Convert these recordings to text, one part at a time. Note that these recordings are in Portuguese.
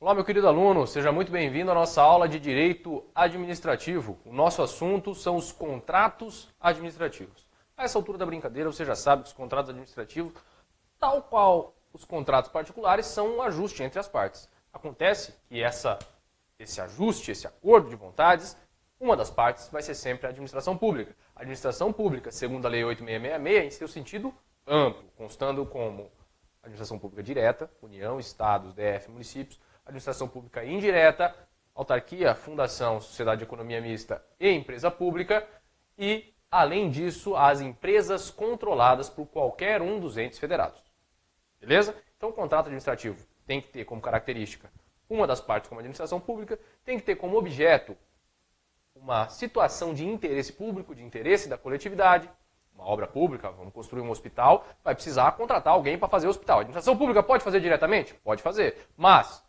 Olá, meu querido aluno, seja muito bem-vindo à nossa aula de Direito Administrativo. O nosso assunto são os contratos administrativos. A essa altura da brincadeira, você já sabe que os contratos administrativos, tal qual os contratos particulares, são um ajuste entre as partes. Acontece que esse ajuste, esse acordo de vontades, uma das partes vai ser sempre a administração pública. A administração pública, segundo a Lei 8666, em seu sentido amplo, constando como administração pública direta, União, Estados, DF, municípios, administração pública indireta, autarquia, fundação, sociedade de economia mista e empresa pública e, além disso, as empresas controladas por qualquer um dos entes federados. Beleza? Então, o contrato administrativo tem que ter como característica uma das partes como administração pública, tem que ter como objeto uma situação de interesse público, de interesse da coletividade, uma obra pública, vamos construir um hospital, vai precisar contratar alguém para fazer o hospital. A administração pública pode fazer diretamente? Pode fazer, mas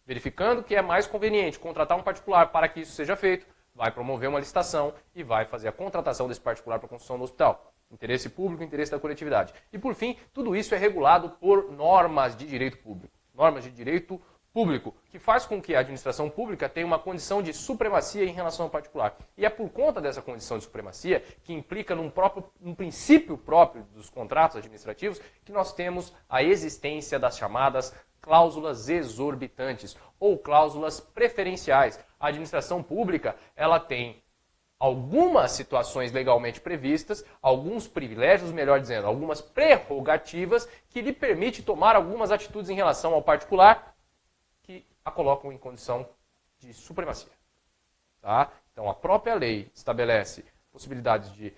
verificando que é mais conveniente contratar um particular para que isso seja feito, vai promover uma licitação e vai fazer a contratação desse particular para a construção do hospital. Interesse público, interesse da coletividade. E, por fim, tudo isso é regulado por normas de direito público. Normas de direito público, que faz com que a administração pública tenha uma condição de supremacia em relação ao particular. E é por conta dessa condição de supremacia, que implica num princípio próprio dos contratos administrativos, que nós temos a existência das chamadas cláusulas exorbitantes ou cláusulas preferenciais. A administração pública, ela tem algumas situações legalmente previstas, alguns privilégios, melhor dizendo, algumas prerrogativas que lhe permite tomar algumas atitudes em relação ao particular que a colocam em condição de supremacia. Tá? Então, a própria lei estabelece possibilidades de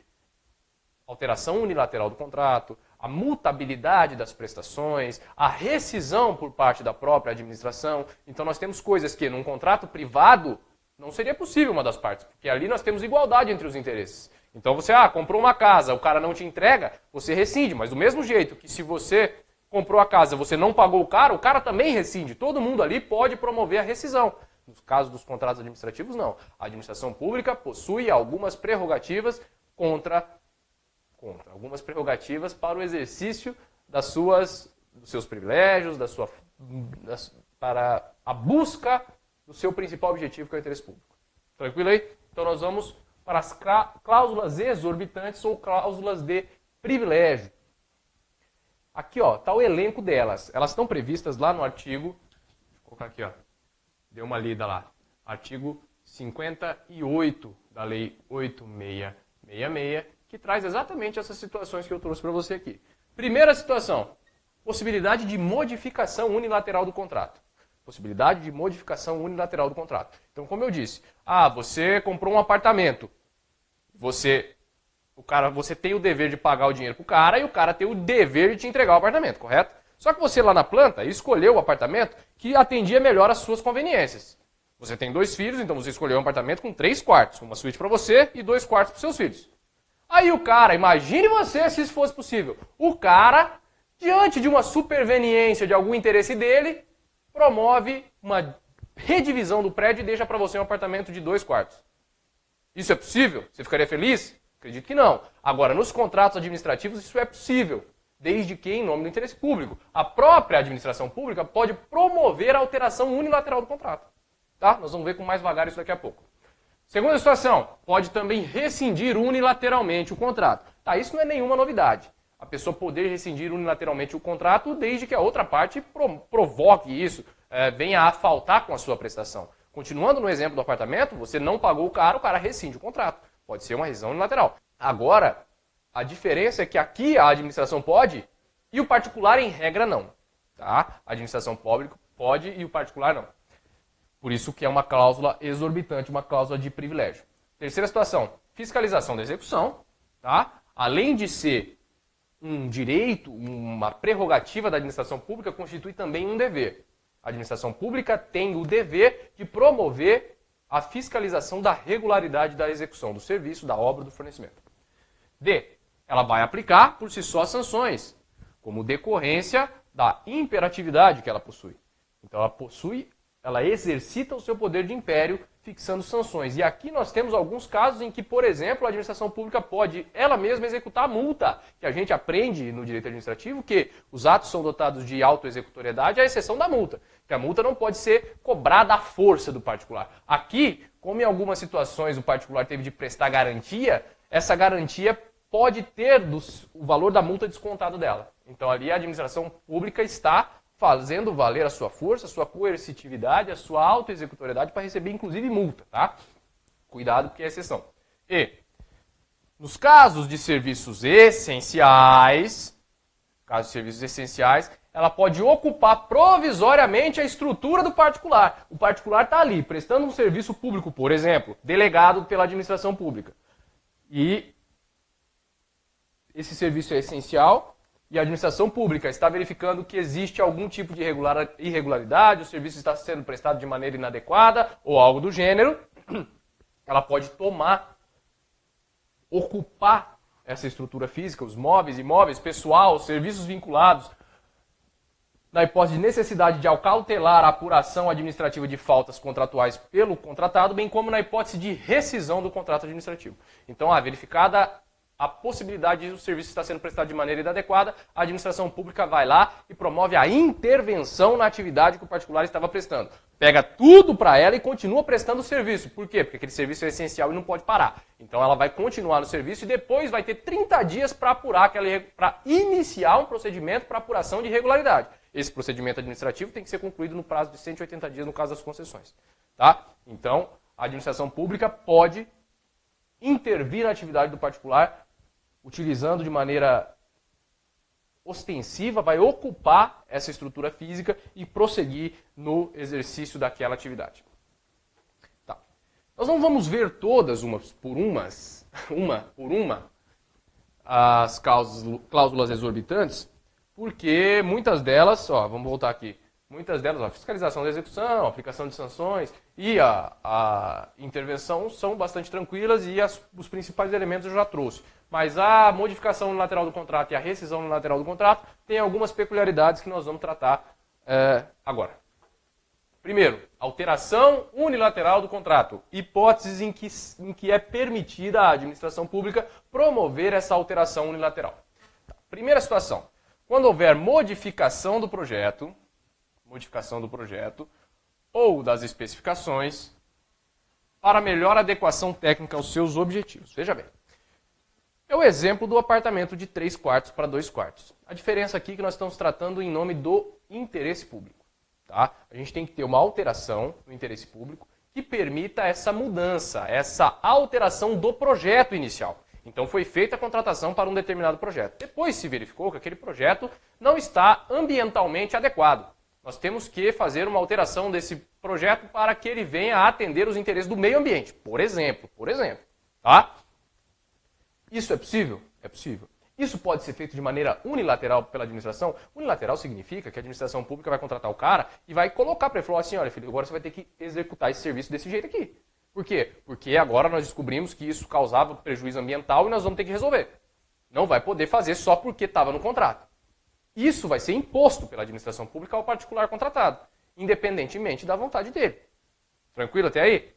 alteração unilateral do contrato, a mutabilidade das prestações, a rescisão por parte da própria administração. Então, nós temos coisas que, num contrato privado, não seria possível uma das partes, porque ali nós temos igualdade entre os interesses. Então, você comprou uma casa, o cara não te entrega, você rescinde, mas do mesmo jeito que se você comprou a casa, você não pagou o cara também rescinde. Todo mundo ali pode promover a rescisão. No caso dos contratos administrativos, não. A administração pública possui algumas prerrogativas algumas prerrogativas para o exercício dos seus privilégios, para a busca do seu principal objetivo, que é o interesse público. Tranquilo aí? Então nós vamos para as cláusulas exorbitantes ou cláusulas de privilégio. Aqui está o elenco delas. Elas estão previstas lá no artigo, deixa eu colocar aqui, deu uma lida lá, artigo 58 da Lei 8666, que traz exatamente essas situações que eu trouxe para você aqui. Primeira situação, possibilidade de modificação unilateral do contrato. Possibilidade de modificação unilateral do contrato. Então, como eu disse, você comprou um apartamento, você tem o dever de pagar o dinheiro para o cara e o cara tem o dever de te entregar o apartamento, correto? Só que você lá na planta escolheu o apartamento que atendia melhor às suas conveniências. Você tem 2 filhos, então você escolheu um apartamento com 3 quartos, uma suíte para você e 2 quartos para seus filhos. Aí o cara, imagine você se isso fosse possível, o cara, diante de uma superveniência de algum interesse dele, promove uma redivisão do prédio e deixa para você um apartamento de 2 quartos. Isso é possível? Você ficaria feliz? Acredito que não. Agora, nos contratos administrativos, isso é possível, desde que em nome do interesse público. A própria administração pública pode promover a alteração unilateral do contrato. Tá? Nós vamos ver com mais vagar isso daqui a pouco. Segunda situação, pode também rescindir unilateralmente o contrato. Tá, isso não é nenhuma novidade. A pessoa poder rescindir unilateralmente o contrato desde que a outra parte provoque isso, venha a faltar com a sua prestação. Continuando no exemplo do apartamento, você não pagou o cara rescinde o contrato. Pode ser uma rescisão unilateral. Agora, a diferença é que aqui a administração pode e o particular, em regra, não. Tá? A administração pública pode e o particular não. Por isso que é uma cláusula exorbitante, uma cláusula de privilégio. Terceira situação, fiscalização da execução. Tá? Além de ser um direito, uma prerrogativa da administração pública, constitui também um dever. A administração pública tem o dever de promover a fiscalização da regularidade da execução do serviço, da obra, do fornecimento. D. Ela vai aplicar por si só sanções, como decorrência da imperatividade que ela possui. Então, Ela exercita o seu poder de império fixando sanções. E aqui nós temos alguns casos em que, por exemplo, a administração pública pode ela mesma executar a multa, que a gente aprende no direito administrativo que os atos são dotados de autoexecutoriedade, à exceção da multa, que a multa não pode ser cobrada à força do particular. Aqui, como em algumas situações o particular teve de prestar garantia, essa garantia pode ter o valor da multa descontado dela. Então ali a administração pública está fazendo valer a sua força, a sua coercitividade, a sua autoexecutoriedade para receber, inclusive, multa, tá? Cuidado, porque é exceção. E, nos casos de serviços essenciais, ela pode ocupar provisoriamente a estrutura do particular. O particular está ali, prestando um serviço público, por exemplo, delegado pela administração pública. E esse serviço é essencial, e a administração pública está verificando que existe algum tipo de irregularidade, o serviço está sendo prestado de maneira inadequada ou algo do gênero, ela pode ocupar essa estrutura física, os móveis, imóveis, pessoal, os serviços vinculados, na hipótese de necessidade de acautelar a apuração administrativa de faltas contratuais pelo contratado, bem como na hipótese de rescisão do contrato administrativo. Então, verificada a possibilidade de o serviço estar sendo prestado de maneira inadequada, a administração pública vai lá e promove a intervenção na atividade que o particular estava prestando. Pega tudo para ela e continua prestando o serviço. Por quê? Porque aquele serviço é essencial e não pode parar. Então ela vai continuar no serviço e depois vai ter 30 dias para apurar para iniciar um procedimento para apuração de irregularidade. Esse procedimento administrativo tem que ser concluído no prazo de 180 dias no caso das concessões. Tá? Então, a administração pública pode intervir na atividade do particular utilizando de maneira ostensiva, vai ocupar essa estrutura física e prosseguir no exercício daquela atividade. Tá. Nós não vamos ver todas, uma por uma, as cláusulas exorbitantes, porque muitas delas, vamos voltar aqui, muitas delas, fiscalização da execução, aplicação de sanções e a intervenção são bastante tranquilas e os principais elementos eu já trouxe. Mas a modificação unilateral do contrato e a rescisão unilateral do contrato tem algumas peculiaridades que nós vamos tratar agora. Primeiro, alteração unilateral do contrato. Hipóteses em que é permitida à administração pública promover essa alteração unilateral. Primeira situação, quando houver modificação do projeto ou das especificações para melhor adequação técnica aos seus objetivos. Veja bem. É o exemplo do apartamento de 3 quartos para 2 quartos. A diferença aqui é que nós estamos tratando em nome do interesse público. Tá? A gente tem que ter uma alteração no interesse público que permita essa mudança, essa alteração do projeto inicial. Então foi feita a contratação para um determinado projeto. Depois se verificou que aquele projeto não está ambientalmente adequado. Nós temos que fazer uma alteração desse projeto para que ele venha a atender os interesses do meio ambiente, por exemplo. Tá? Isso é possível? É possível. Isso pode ser feito de maneira unilateral pela administração? Unilateral significa que a administração pública vai contratar o cara e vai colocar para ele, falar assim, olha filho, agora você vai ter que executar esse serviço desse jeito aqui. Por quê? Porque agora nós descobrimos que isso causava prejuízo ambiental e nós vamos ter que resolver. Não vai poder fazer só porque estava no contrato. Isso vai ser imposto pela administração pública ao particular contratado, independentemente da vontade dele. Tranquilo até aí?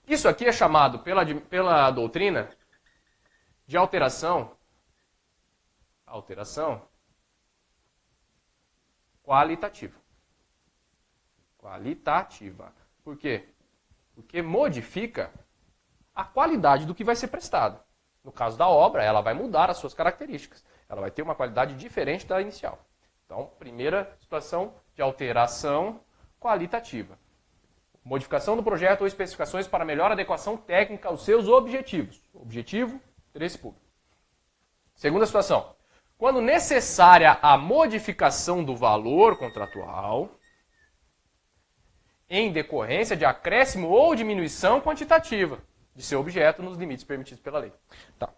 Isso aqui é chamado pela doutrina de alteração qualitativa. Por quê? Porque modifica a qualidade do que vai ser prestado. No caso da obra, ela vai mudar as suas características. Ela vai ter uma qualidade diferente da inicial. Então, primeira situação de alteração qualitativa. Modificação do projeto ou especificações para melhor adequação técnica aos seus objetivos. Objetivo, interesse público. Segunda situação. Quando necessária a modificação do valor contratual em decorrência de acréscimo ou diminuição quantitativa de seu objeto nos limites permitidos pela lei. Tá.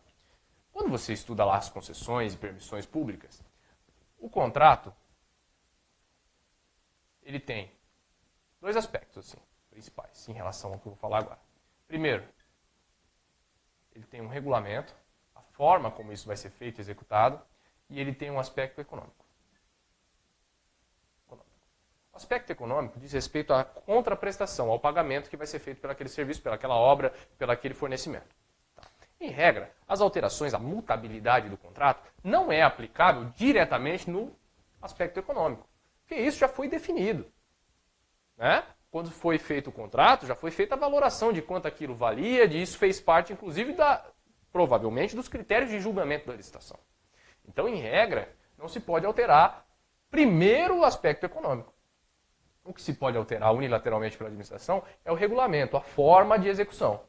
Quando você estuda lá as concessões e permissões públicas, o contrato ele tem 2 aspectos principais em relação ao que eu vou falar agora. Primeiro, ele tem um regulamento, a forma como isso vai ser feito e executado, e ele tem um aspecto econômico. O aspecto econômico diz respeito à contraprestação, ao pagamento que vai ser feito pelaquele serviço, pelaquela obra, pelaquele fornecimento. Tá. Em regra, as alterações, a mutabilidade do contrato não é aplicável diretamente no aspecto econômico, porque isso já foi definido. Né? Quando foi feito o contrato, já foi feita a valoração de quanto aquilo valia, e isso fez parte, inclusive, provavelmente, dos critérios de julgamento da licitação. Então, em regra, não se pode alterar primeiro o aspecto econômico. O que se pode alterar unilateralmente pela administração é o regulamento, a forma de execução,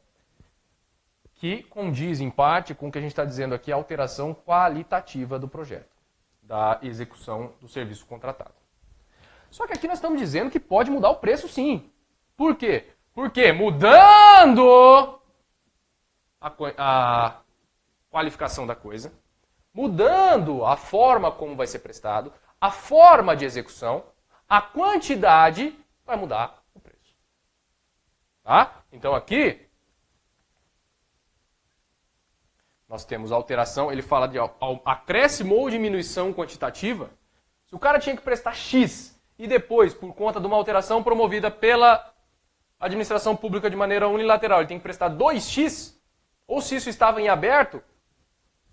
que condiz, em parte, com o que a gente está dizendo aqui, a alteração qualitativa do projeto, da execução do serviço contratado. Só que aqui nós estamos dizendo que pode mudar o preço, sim. Por quê? Porque mudando a qualificação da coisa, mudando a forma como vai ser prestado, a forma de execução, a quantidade, vai mudar o preço. Tá? Então aqui, nós temos a alteração, ele fala de acréscimo ou diminuição quantitativa. Se o cara tinha que prestar X e depois, por conta de uma alteração promovida pela administração pública de maneira unilateral, ele tem que prestar 2X, ou se isso estava em aberto,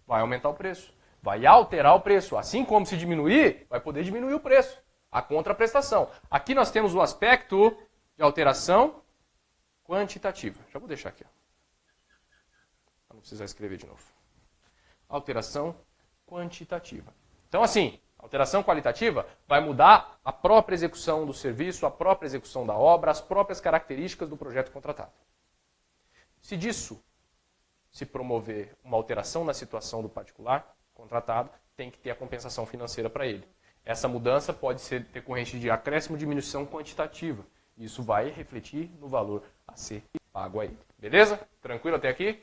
vai aumentar o preço, vai alterar o preço. Assim como se diminuir, vai poder diminuir o preço, a contraprestação. Aqui nós temos o aspecto de alteração quantitativa. Já vou deixar aqui, para não precisar escrever de novo. Alteração quantitativa. Então, assim, alteração qualitativa vai mudar a própria execução do serviço, a própria execução da obra, as próprias características do projeto contratado. Se disso se promover uma alteração na situação do particular contratado, tem que ter a compensação financeira para ele. Essa mudança pode ser decorrente de acréscimo ou diminuição quantitativa. Isso vai refletir no valor a ser pago a ele. Beleza? Tranquilo até aqui?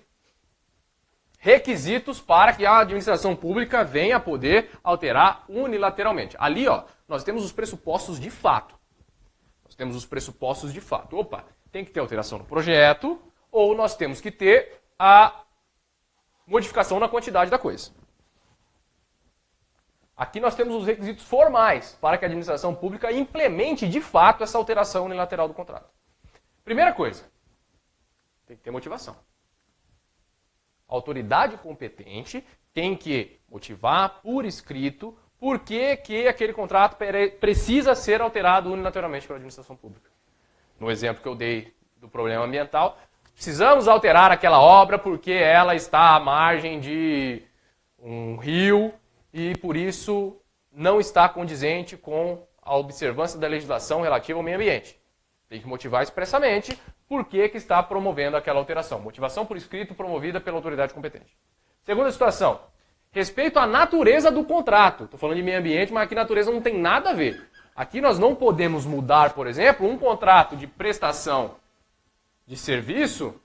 Requisitos para que a administração pública venha a poder alterar unilateralmente. Ali, ó, nós temos os pressupostos de fato. Nós temos os pressupostos de fato. Opa, tem que ter alteração no projeto, ou nós temos que ter a modificação na quantidade da coisa. Aqui nós temos os requisitos formais para que a administração pública implemente de fato essa alteração unilateral do contrato. Primeira coisa, tem que ter motivação. A autoridade competente tem que motivar por escrito por que aquele contrato precisa ser alterado unilateralmente pela administração pública. No exemplo que eu dei do problema ambiental, precisamos alterar aquela obra porque ela está à margem de um rio e, por isso, não está condizente com a observância da legislação relativa ao meio ambiente. Tem que motivar expressamente por que está promovendo aquela alteração. Motivação por escrito promovida pela autoridade competente. Segunda situação, respeito à natureza do contrato. Estou falando de meio ambiente, mas aqui natureza não tem nada a ver. Aqui nós não podemos mudar, por exemplo, um contrato de prestação de serviço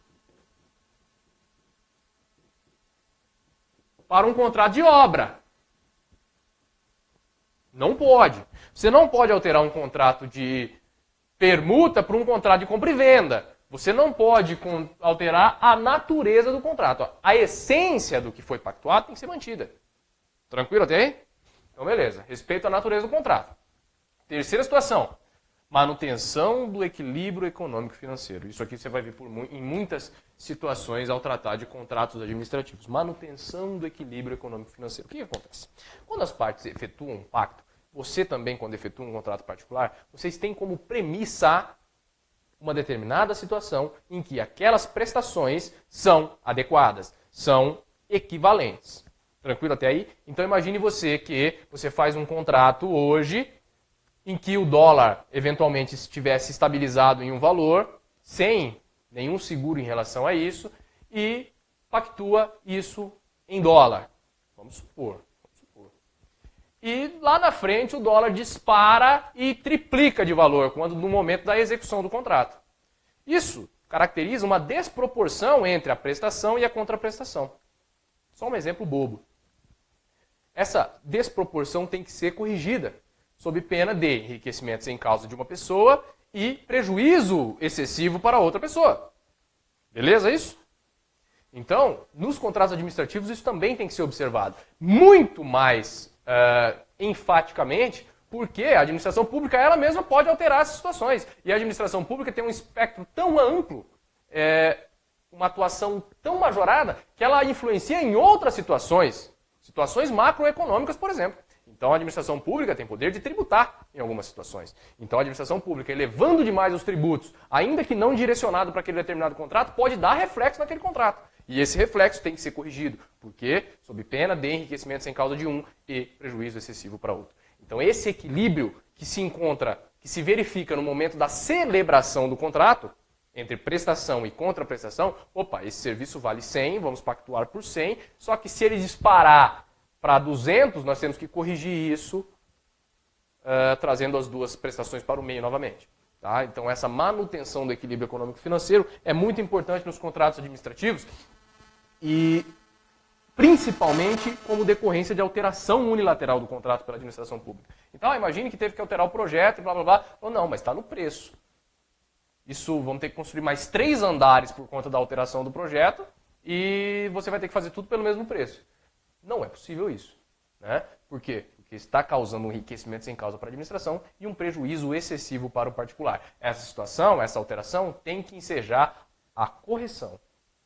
para um contrato de obra. Não pode. Você não pode alterar um contrato de permuta para um contrato de compra e venda. Você não pode alterar a natureza do contrato. A essência do que foi pactuado tem que ser mantida. Tranquilo até aí? Então, beleza. Respeito à natureza do contrato. Terceira situação. Manutenção do equilíbrio econômico e financeiro. Isso aqui você vai ver em muitas situações ao tratar de contratos administrativos. Manutenção do equilíbrio econômico e financeiro. O que acontece? Quando as partes efetuam um pacto, você também, quando efetua um contrato particular, vocês têm como premissa uma determinada situação em que aquelas prestações são adequadas, são equivalentes. Tranquilo até aí? Então imagine você que você faz um contrato hoje em que o dólar eventualmente estivesse estabilizado em um valor, sem nenhum seguro em relação a isso, e pactua isso em dólar. Vamos supor. E lá na frente o dólar dispara e triplica de valor no momento da execução do contrato. Isso caracteriza uma desproporção entre a prestação e a contraprestação. Só um exemplo bobo. Essa desproporção tem que ser corrigida, sob pena de enriquecimento sem causa de uma pessoa e prejuízo excessivo para outra pessoa. Beleza isso? Então, nos contratos administrativos isso também tem que ser observado. Muito mais enfaticamente Porque a administração pública ela mesma pode alterar essas situações. E a administração pública tem um espectro tão amplo, uma atuação tão majorada, que ela influencia em outras situações. Situações macroeconômicas, por exemplo. Então a administração pública tem poder de tributar em algumas situações. Então a administração pública, elevando demais os tributos, ainda que não direcionado para aquele determinado contrato, pode dar reflexo naquele contrato. E esse reflexo tem que ser corrigido, porque sob pena de enriquecimento sem causa de um e prejuízo excessivo para outro. Então esse equilíbrio que se encontra, que se verifica no momento da celebração do contrato, entre prestação e contraprestação, opa, esse serviço vale 100, vamos pactuar por 100, só que se ele disparar para 200, nós temos que corrigir isso, trazendo as duas prestações para o meio novamente. Tá? Então essa manutenção do equilíbrio econômico-financeiro é muito importante nos contratos administrativos e principalmente como decorrência de alteração unilateral do contrato pela administração pública. Então imagine que teve que alterar o projeto e blá blá blá, ou não, mas está no preço. Isso, vamos ter que construir mais 3 andares por conta da alteração do projeto e você vai ter que fazer tudo pelo mesmo preço. Não é possível isso. Né? Por quê? Porque está causando um enriquecimento sem causa para a administração e um prejuízo excessivo para o particular. Essa situação, essa alteração, tem que ensejar a correção.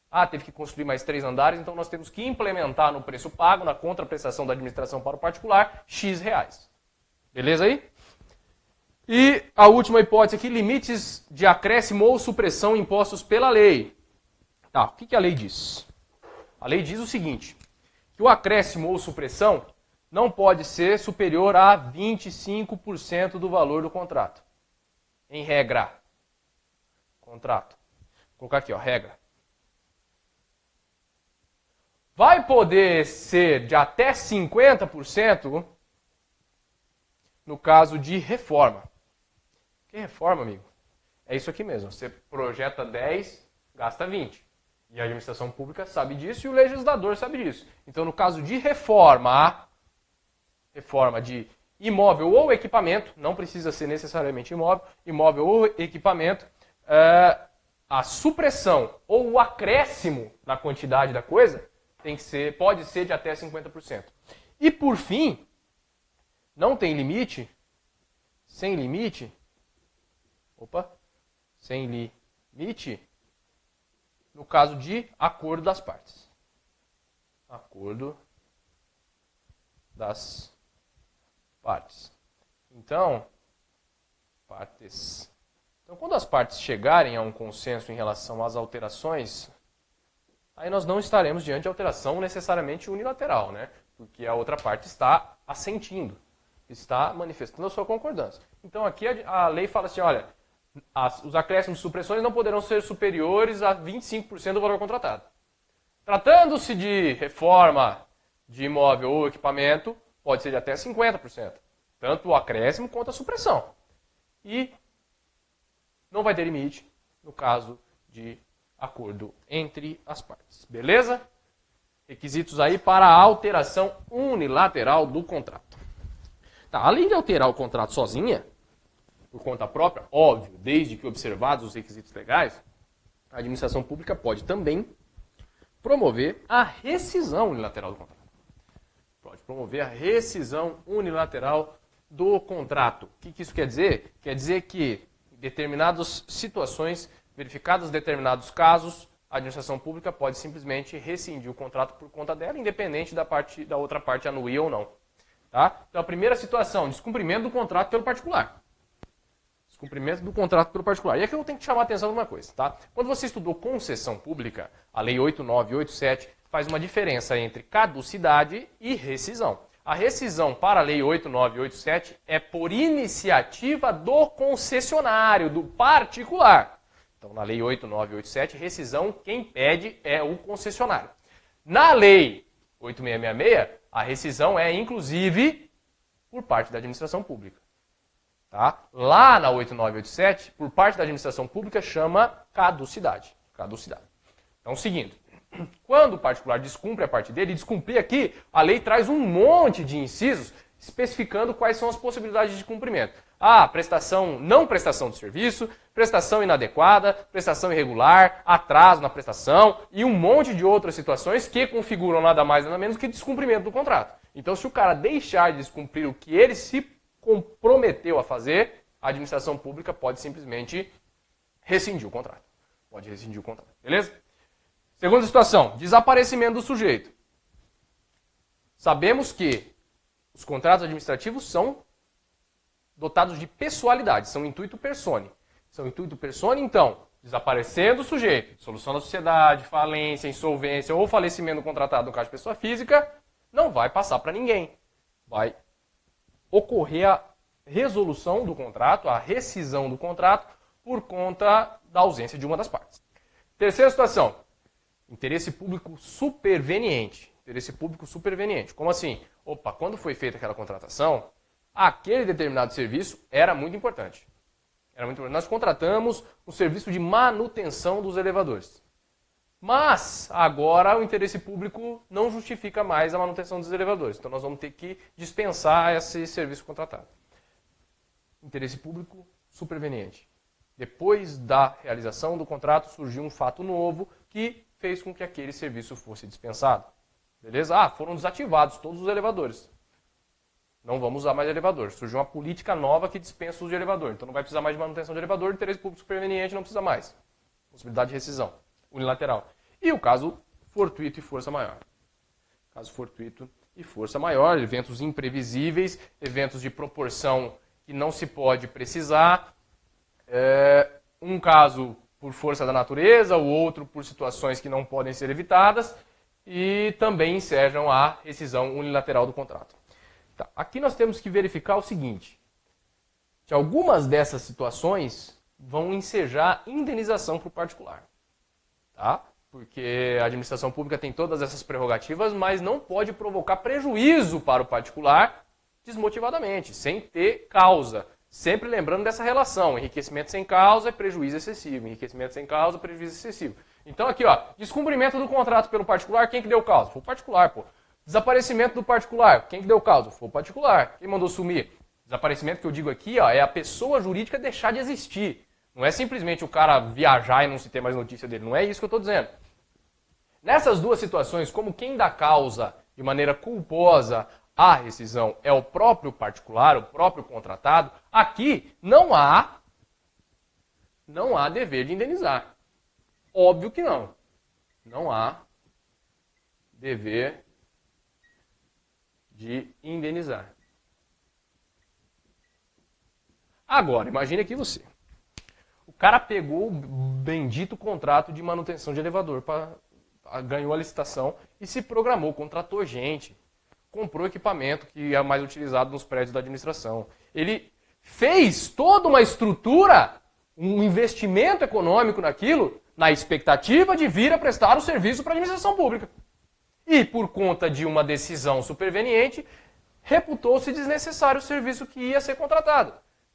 Ah, teve que construir mais 3 andares, então nós temos que implementar no preço pago, na contraprestação da administração para o particular, X reais. Beleza aí? E a última hipótese aqui, limites de acréscimo ou supressão impostos pela lei. Tá, o que a lei diz? A lei diz o seguinte, que o acréscimo ou supressão não pode ser superior a 25% do valor do contrato. Em regra. Contrato. Vou colocar aqui, ó, regra. Vai poder ser de até 50% no caso de reforma. Que reforma, amigo? É isso aqui mesmo. Você projeta 10, gasta 20. E a administração pública sabe disso e o legislador sabe disso. Então, no caso de reforma de imóvel ou equipamento, não precisa ser necessariamente imóvel ou equipamento, a supressão ou o acréscimo na quantidade da coisa pode ser de até 50%. E, por fim, não tem limite, sem limite, no caso de acordo das partes. Acordo das partes. Então, quando as partes chegarem a um consenso em relação às alterações, aí nós não estaremos diante de alteração necessariamente unilateral, né? Porque a outra parte está assentindo, está manifestando a sua concordância. Então aqui a lei fala assim, olha, os acréscimos e supressões não poderão ser superiores a 25% do valor contratado. Tratando-se de reforma de imóvel ou equipamento, pode ser de até 50%. Tanto o acréscimo quanto a supressão. E não vai ter limite no caso de acordo entre as partes. Beleza? Requisitos aí para a alteração unilateral do contrato. Tá, além de alterar o contrato sozinha, por conta própria, óbvio, desde que observados os requisitos legais, a administração pública pode também promover a rescisão unilateral do contrato. Pode promover a rescisão unilateral do contrato. O que isso quer dizer? Quer dizer que em determinadas situações, verificados determinados casos, a administração pública pode simplesmente rescindir o contrato por conta dela, independente da outra parte anuir ou não. Tá? Então a primeira situação, descumprimento do contrato pelo particular. Descumprimento do contrato pelo particular. E aqui eu tenho que chamar a atenção de uma coisa. Tá? Quando você estudou concessão pública, a Lei 8987 faz uma diferença entre caducidade e rescisão. A rescisão para a Lei 8987 é por iniciativa do concessionário, do particular. Então, na Lei 8987, rescisão, quem pede é o concessionário. Na Lei 8666, a rescisão é, inclusive, por parte da administração pública. Tá? Lá na 8987, por parte da administração pública, chama caducidade. Então, seguindo. Quando o particular descumpre a parte dele, e descumprir aqui, a lei traz um monte de incisos especificando quais são as possibilidades de cumprimento. Não prestação de serviço, prestação inadequada, prestação irregular, atraso na prestação e um monte de outras situações que configuram nada mais nada menos que descumprimento do contrato. Então, se o cara deixar de descumprir o que ele se comprometeu a fazer, a administração pública pode simplesmente rescindir o contrato. Pode rescindir o contrato, beleza? Segunda situação, desaparecimento do sujeito. Sabemos que os contratos administrativos são dotados de pessoalidade, são intuito persone. São intuito persone, então, desaparecendo o sujeito, dissolução da sociedade, falência, insolvência ou falecimento do contratado no caso de pessoa física, não vai passar para ninguém. Vai ocorrer a resolução do contrato, a rescisão do contrato, por conta da ausência de uma das partes. Terceira situação, interesse público superveniente. Interesse público superveniente. Como assim? Opa, quando foi feita aquela contratação, aquele determinado serviço era muito importante. Era muito importante. Nós contratamos um serviço de manutenção dos elevadores. Mas, agora, o interesse público não justifica mais a manutenção dos elevadores. Então, nós vamos ter que dispensar esse serviço contratado. Interesse público superveniente. Depois da realização do contrato, surgiu um fato novo que fez com que aquele serviço fosse dispensado. Beleza? Ah, foram desativados todos os elevadores. Não vamos usar mais elevador. Surgiu uma política nova que dispensa o uso de elevador. Então não vai precisar mais de manutenção de elevador, interesse público superveniente não precisa mais. Possibilidade de rescisão unilateral. E o caso fortuito e força maior. Caso fortuito e força maior, eventos imprevisíveis, eventos de proporção que não se pode precisar. Um caso por força da natureza, o outro por situações que não podem ser evitadas e também ensejam a rescisão unilateral do contrato. Tá. Aqui nós temos que verificar o seguinte, que algumas dessas situações vão ensejar indenização para o particular. Tá? Porque a administração pública tem todas essas prerrogativas, mas não pode provocar prejuízo para o particular desmotivadamente, sem ter causa. Sempre lembrando dessa relação, enriquecimento sem causa é prejuízo excessivo, enriquecimento sem causa é prejuízo excessivo. Então aqui, ó, descumprimento do contrato pelo particular, quem que deu causa? Foi o particular, pô. Desaparecimento do particular, quem que deu causa? Foi o particular. Quem mandou sumir? Desaparecimento que eu digo aqui, ó, é a pessoa jurídica deixar de existir. Não é simplesmente o cara viajar e não se ter mais notícia dele, não é isso que eu estou dizendo. Nessas duas situações, como quem dá causa de maneira culposa à rescisão é o próprio particular, o próprio contratado, aqui não há dever de indenizar. Óbvio que não. Não há dever de indenizar. Agora, imagine aqui você. O cara pegou o bendito contrato de manutenção de elevador, ganhou a licitação e se programou, contratou gente, comprou equipamento que é mais utilizado nos prédios da administração. Ele fez toda uma estrutura, um investimento econômico naquilo, na expectativa de vir a prestar o serviço para a administração pública. E, por conta de uma decisão superveniente, reputou-se desnecessário o serviço que ia ser contratado.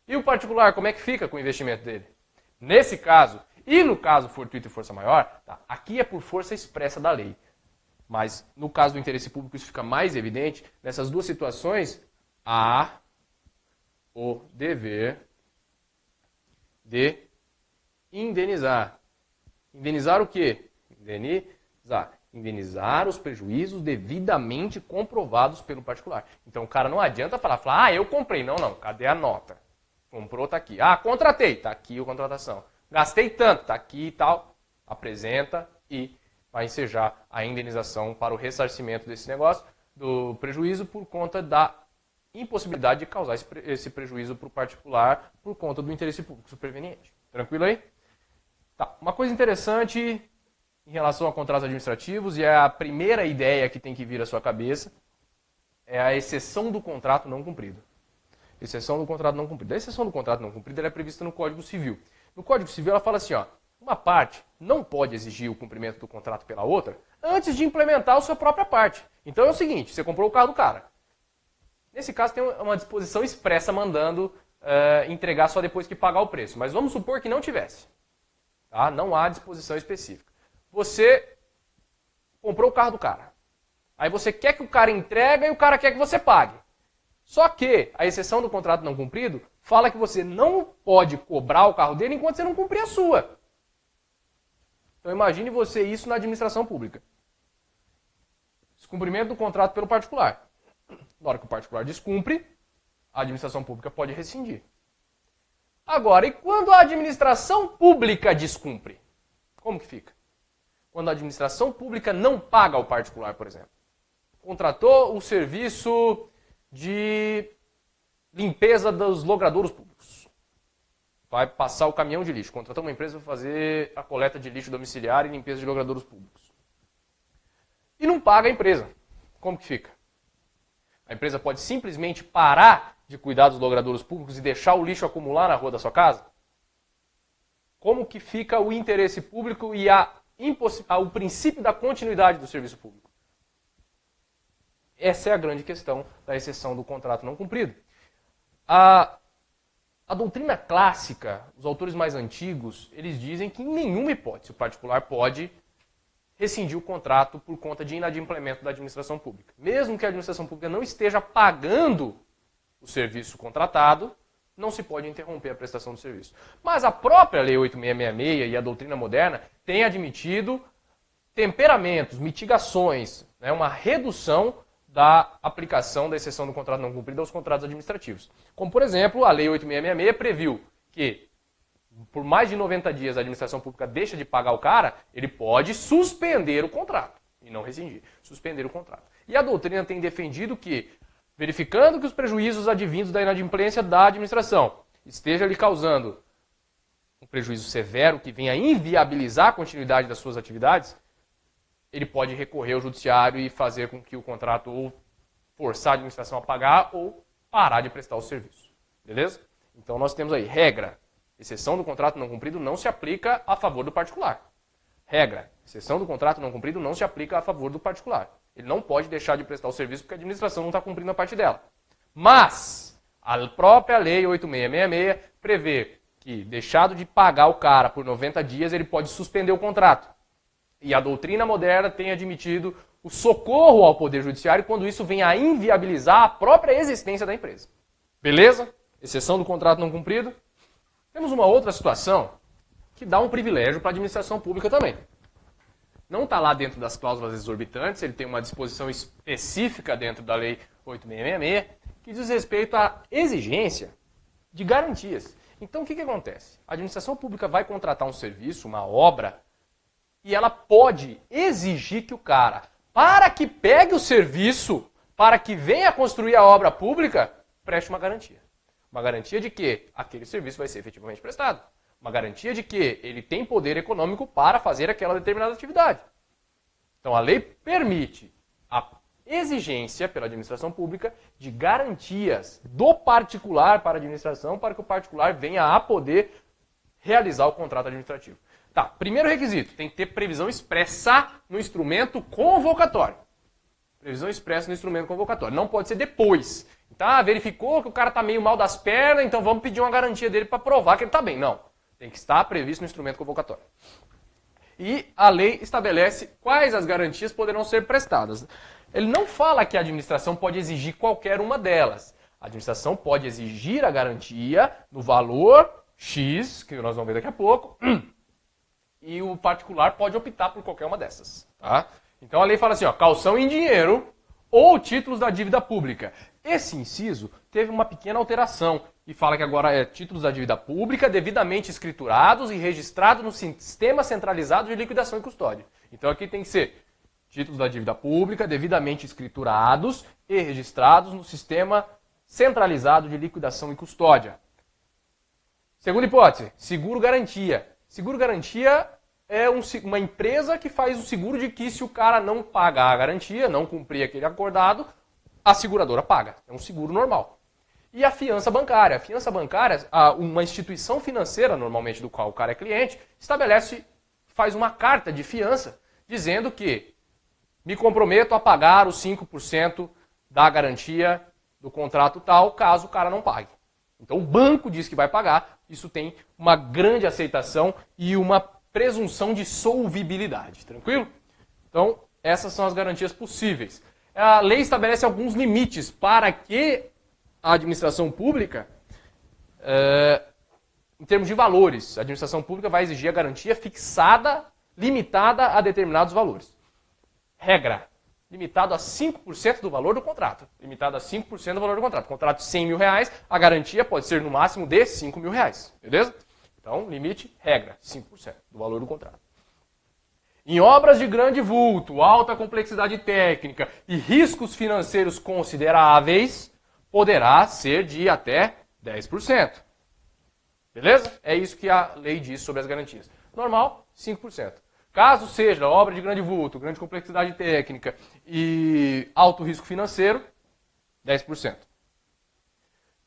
E o particular, como é que fica com o investimento dele? Nesse caso, e no caso fortuito e força maior, tá, aqui é por força expressa da lei. Mas, no caso do interesse público, isso fica mais evidente. Nessas duas situações, há o dever de indenizar. Indenizar o quê? Indenizar os prejuízos devidamente comprovados pelo particular. Então, o cara não adianta falar, eu comprei. Não, cadê a nota? Comprou, tá aqui. Contratei, tá aqui a contratação. Gastei tanto, tá aqui e tal. Apresenta e vai ensejar a indenização para o ressarcimento desse negócio, do prejuízo por conta da impossibilidade de causar esse prejuízo para o particular por conta do interesse público superveniente. Tranquilo aí? Tá. Uma coisa interessante em relação a contratos administrativos, e é a primeira ideia que tem que vir à sua cabeça, é a exceção do contrato não cumprido. Exceção do contrato não cumprido. A exceção do contrato não cumprido ela é prevista no Código Civil. No Código Civil ela fala assim, ó, uma parte não pode exigir o cumprimento do contrato pela outra antes de implementar a sua própria parte. Então é o seguinte, você comprou o carro do cara. Nesse caso tem uma disposição expressa mandando entregar só depois que pagar o preço. Mas vamos supor que não tivesse. Tá? Não há disposição específica. Você comprou o carro do cara. Aí você quer que o cara entregue e o cara quer que você pague. Só que a exceção do contrato não cumprido fala que você não pode cobrar o carro dele enquanto você não cumprir a sua. Então imagine você isso na administração pública. Descumprimento do contrato pelo particular. Na hora que o particular descumpre, a administração pública pode rescindir. Agora, e quando a administração pública descumpre? Como que fica? Quando a administração pública não paga ao particular, por exemplo. Contratou o serviço de limpeza dos logradouros públicos. Vai passar o caminhão de lixo. Contratou uma empresa para fazer a coleta de lixo domiciliar e limpeza de logradouros públicos. E não paga a empresa. Como que fica? A empresa pode simplesmente parar de cuidar dos logradouros públicos e deixar o lixo acumular na rua da sua casa? Como que fica o interesse público e o princípio da continuidade do serviço público? Essa é a grande questão da exceção do contrato não cumprido. A doutrina clássica, os autores mais antigos, eles dizem que em nenhuma hipótese o particular pode rescindir o contrato por conta de inadimplemento da administração pública. Mesmo que a administração pública não esteja pagando o serviço contratado, não se pode interromper a prestação do serviço. Mas a própria Lei 8666 e a doutrina moderna têm admitido temperamentos, mitigações, uma redução da aplicação da exceção do contrato não cumprido aos contratos administrativos. Como, por exemplo, a Lei 8666 previu que por mais de 90 dias a administração pública deixa de pagar o cara, ele pode suspender o contrato e não rescindir, suspender o contrato. E a doutrina tem defendido que, verificando que os prejuízos advindos da inadimplência da administração esteja lhe causando um prejuízo severo que venha a inviabilizar a continuidade das suas atividades, ele pode recorrer ao judiciário e fazer com que o contrato ou forçar a administração a pagar ou parar de prestar o serviço. Beleza? Então nós temos aí regra. Exceção do contrato não cumprido não se aplica a favor do particular. Regra. Exceção do contrato não cumprido não se aplica a favor do particular. Ele não pode deixar de prestar o serviço porque a administração não está cumprindo a parte dela. Mas a própria Lei 8666 prevê que, deixado de pagar o cara por 90 dias, ele pode suspender o contrato. E a doutrina moderna tem admitido o socorro ao Poder Judiciário quando isso vem a inviabilizar a própria existência da empresa. Beleza? Exceção do contrato não cumprido. Temos uma outra situação que dá um privilégio para a administração pública também. Não está lá dentro das cláusulas exorbitantes, ele tem uma disposição específica dentro da Lei 8666 que diz respeito à exigência de garantias. Então, o que acontece? A administração pública vai contratar um serviço, uma obra, e ela pode exigir que o cara, para que pegue o serviço, para que venha construir a obra pública, preste uma garantia. Uma garantia de que aquele serviço vai ser efetivamente prestado. Uma garantia de que ele tem poder econômico para fazer aquela determinada atividade. Então a lei permite a exigência pela administração pública de garantias do particular para a administração para que o particular venha a poder realizar o contrato administrativo. Tá, primeiro requisito, tem que ter previsão expressa no instrumento convocatório. Previsão expressa no instrumento convocatório. Não pode ser depois. Tá, verificou que o cara está meio mal das pernas, então vamos pedir uma garantia dele para provar que ele está bem. Não, tem que estar previsto no instrumento convocatório. E a lei estabelece quais as garantias poderão ser prestadas. Ele não fala que a administração pode exigir qualquer uma delas. A administração pode exigir a garantia no valor X, que nós vamos ver daqui a pouco, e o particular pode optar por qualquer uma dessas. Tá? Então a lei fala assim, ó, calção em dinheiro ou títulos da dívida pública. Esse inciso teve uma pequena alteração e fala que agora é títulos da dívida pública devidamente escriturados e registrados no Sistema Centralizado de Liquidação e Custódia. Então aqui tem que ser títulos da dívida pública devidamente escriturados e registrados no Sistema Centralizado de Liquidação e Custódia. Segunda hipótese, seguro-garantia. Seguro-garantia é uma empresa que faz o seguro de que se o cara não pagar a garantia, não cumprir aquele acordado, a seguradora paga. É um seguro normal. E a fiança bancária. A fiança bancária, uma instituição financeira, normalmente do qual o cara é cliente, faz uma carta de fiança dizendo que me comprometo a pagar os 5% da garantia do contrato tal, caso o cara não pague. Então o banco diz que vai pagar, isso tem uma grande aceitação e uma presunção de solvibilidade. Tranquilo? Então, essas são as garantias possíveis. A lei estabelece alguns limites para que a administração pública, em termos de valores, a administração pública vai exigir a garantia fixada, limitada a determinados valores. Regra. limitado a 5% do valor do contrato. Limitado a 5% do valor do contrato. Contrato de 100 mil reais, a garantia pode ser no máximo de 5 mil reais. Beleza? Então, limite, regra, 5% do valor do contrato. Em obras de grande vulto, alta complexidade técnica e riscos financeiros consideráveis, poderá ser de até 10%. Beleza? É isso que a lei diz sobre as garantias. Normal, 5%. Caso seja obra de grande vulto, grande complexidade técnica e alto risco financeiro, 10%.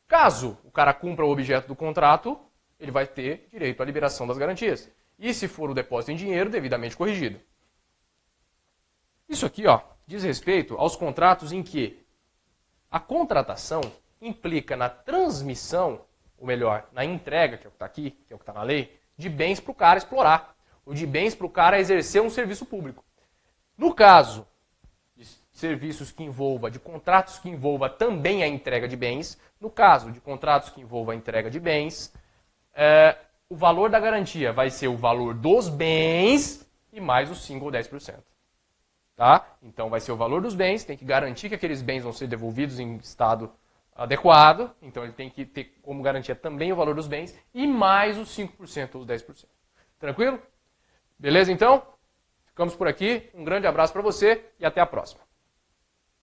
Caso o cara cumpra o objeto do contrato, ele vai ter direito à liberação das garantias. E se for o depósito em dinheiro, devidamente corrigido. Isso aqui, ó, diz respeito aos contratos em que a contratação implica na transmissão, ou melhor, na entrega, que é o que está aqui, que é o que está na lei, de bens para o cara explorar. Ou de bens para o cara exercer um serviço público. No caso de serviços que envolva, de contratos que envolva também a entrega de bens, no caso de contratos que envolva a entrega de bens, o valor da garantia vai ser o valor dos bens e mais os 5 ou 10%. Tá? Então vai ser o valor dos bens, tem que garantir que aqueles bens vão ser devolvidos em estado adequado, então ele tem que ter como garantia também o valor dos bens e mais os 5% ou os 10%. Tranquilo? Beleza, então? Ficamos por aqui. Um grande abraço para você e até a próxima.